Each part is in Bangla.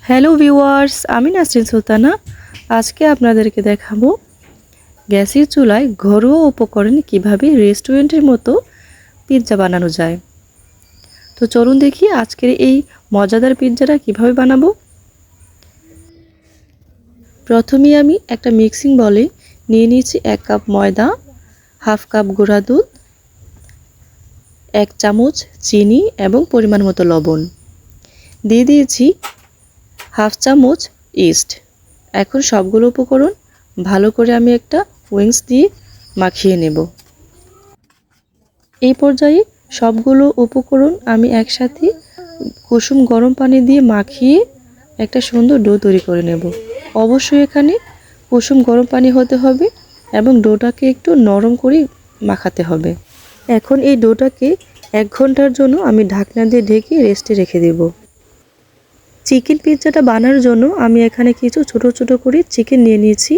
হ্যালো ভিউয়ার্স, আমি নাসরিন সুলতানা। আজকে আপনাদেরকে দেখাবো গ্যাসের চুলায় ঘরোয়া উপকরণে কিভাবে রেস্টুরেন্টের মতো পিৎজা বানানো যায়। তো চলুন দেখি আজকের এই মজাদার পিৎজাটা কিভাবে বানাবো। প্রথমেই আমি একটা মিক্সিং বলে নিয়ে নিয়েছি 1 কাপ ময়দা, হাফ কাপ গুঁড়া দুধ, 1 চামচ চিনি এবং পরিমাণ মতো লবণ। দিয়ে দিয়েছি হাফ চামচ ইস্ট। এখন সবগুলো উপকরণ ভালো করে আমি একটা উইংস দিয়ে মাখিয়ে নেব। এই পর্যায়ে সবগুলো উপকরণ আমি একসাথে কুসুম গরম পানি দিয়ে মাখিয়ে একটা সুন্দর ডো তৈরি করে নেব। অবশ্যই এখানে কুসুম গরম পানি হতে হবে এবং ডোটাকে একটু নরম করে মাখাতে হবে। এখন এই ডোটাকে 1 ঘন্টার জন্য আমি ঢাকনা দিয়ে ঢেকে রেস্টে রেখে দেব। চিকেন পিৎজাটা বানানোর জন্য আমি এখানে কিছু ছোট ছোট করে চিকেন নিয়ে নিয়েছি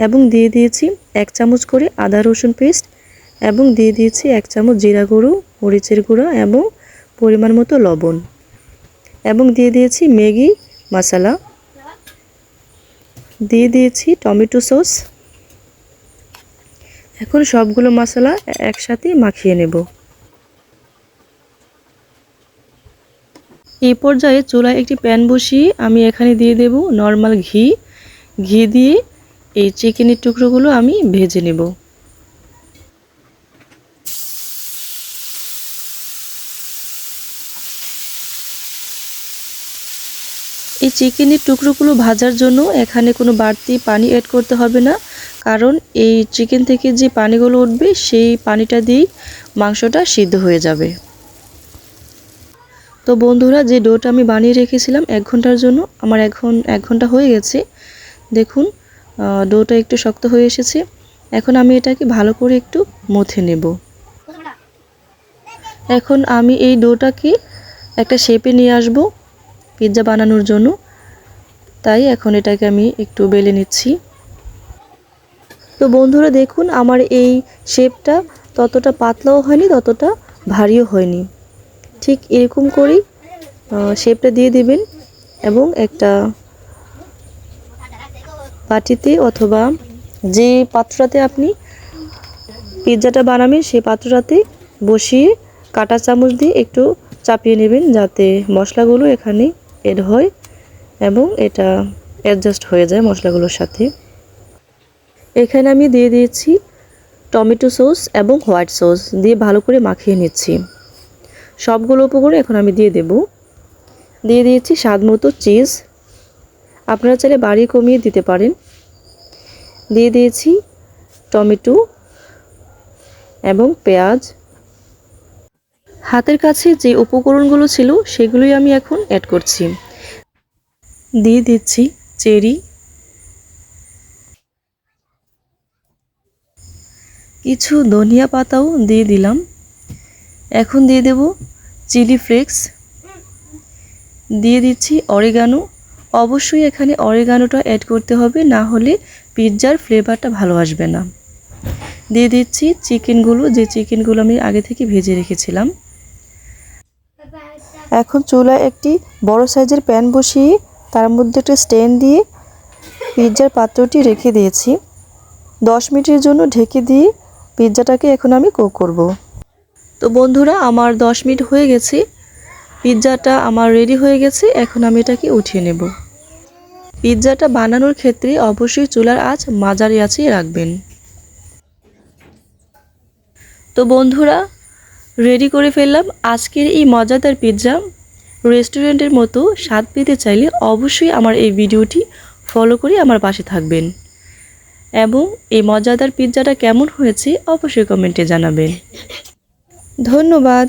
এবং দিয়ে দিয়েছি 1 চামচ করে আদা রসুন পেস্ট এবং দিয়ে দিয়েছি 1 চামচ জিরা গুঁড়ো, মরিচের গুঁড়া এবং পরিমাণ মতো লবণ এবং দিয়ে দিয়েছি ম্যাগি মশলা, দিয়ে দিয়েছি টমেটো সস। এখন সবগুলো মশলা একসাথে মাখিয়ে নেব। এই পর্যায়ে চুলায় একটি প্যান বসিয়ে আমি এখানে দিয়ে দেব নরমাল ঘি। ঘি দিয়ে এই চিকেনের টুকরোগুলো আমি ভেজে নেব। এই চিকেনের টুকরোগুলো ভাজার জন্য এখানে কোনো বাড়তি পানি অ্যাড করতে হবে না, কারণ এই চিকেন থেকে যে পানিগুলো উঠবে সেই পানিটা দিয়েই মাংসটা সিদ্ধ হয়ে যাবে। তো বন্ধুরা, যে ডোটা আমি বানিয়ে রেখেছিলাম 1 ঘন্টার জন্য, আমার এখন 1 ঘন্টা হয়ে গেছে। দেখুন ডোটা একটু শক্ত হয়ে এসেছে। এখন আমি এটাকে ভালো করে একটু মথে নেব। এখন আমি এই ডোটাকে একটা শেপে নিয়ে আসব পিৎজা বানানোর জন্য, তাই এখন এটাকে আমি একটু বেলে নিচ্ছি। তো বন্ধুরা দেখুন, আমার এই শেপটা ততটা পাতলাও হয়নি, ততটা ভারীও হয়নি। ঠিক এরকম করেই শেপটা দিয়ে দিবেন এবং একটা বাটিতে অথবা যে পাত্রটাতে আপনি পিৎজাটা বানাবেন সেই পাত্রটাতে বসিয়ে কাঁটা চামচ দিয়ে একটু চাপিয়ে নেবেন, যাতে মশলাগুলো এখানে এড হয় এবং এটা অ্যাডজাস্ট হয়ে যায় মশলাগুলোর সাথে। এখানে আমি দিয়ে দিয়েছি টমেটো সস এবং হোয়াইট সস দিয়ে ভালো করে মাখিয়ে নিচ্ছি। সবগুলো উপকরণ এখন আমি দিয়ে দেব। দিয়ে দিয়েছি স্বাদ মতো চিজ, আপনারা চাইলে বাড়িয়ে কমিয়ে দিতে পারেন। দিয়ে দিয়েছি টমেটো এবং পেঁয়াজ। হাতের কাছে যে উপকরণগুলো ছিল সেগুলোই আমি এখন অ্যাড করছি। দিয়ে দিচ্ছি চেরি, কিছু ধনিয়া পাতাও দিয়ে দিলাম। এখন দিয়ে দেব চিলি ফ্লেক্স, দিয়ে দিচ্ছি অরিগানো। অবশ্যই এখানে অরিগানোটা অ্যাড করতে হবে, না হলে পিৎজার ফ্লেভারটা ভালো আসবে না। দিয়ে দিচ্ছি চিকেনগুলো, যে চিকেনগুলো আমি আগে থেকে ভেজে রেখেছিলাম। এখন চুলায় একটি বড় সাইজের প্যান বসিয়ে তার মধ্যে একটা স্ট্যান্ড দিয়ে পিৎজার পাত্রটি রেখে দিয়েছি। 10 মিনিটের জন্য ঢেকে দিয়ে পিৎজাটাকে এখন আমি কুক করব। তো বন্ধুরা, আমার 10 মিনিট হয়ে গেছে, পিৎজাটা আমার রেডি হয়ে গেছে। এখন আমি এটাকে উঠিয়ে নেব। পিৎজাটা বানানোর ক্ষেত্রে অবশ্যই চুলার আঁচ মাঝারি আঁচে রাখবেন। তো বন্ধুরা, রেডি করে ফেললাম আজকের এই মজাদার পিৎজা। রেস্টুরেন্টের মতো স্বাদ পেতে চাইলে অবশ্যই আমার এই ভিডিওটি ফলো করে আমার পাশে থাকবেন এবং এই মজাদার পিৎজাটা কেমন হয়েছে অবশ্যই কমেন্টে জানাবেন। ধন্যবাদ।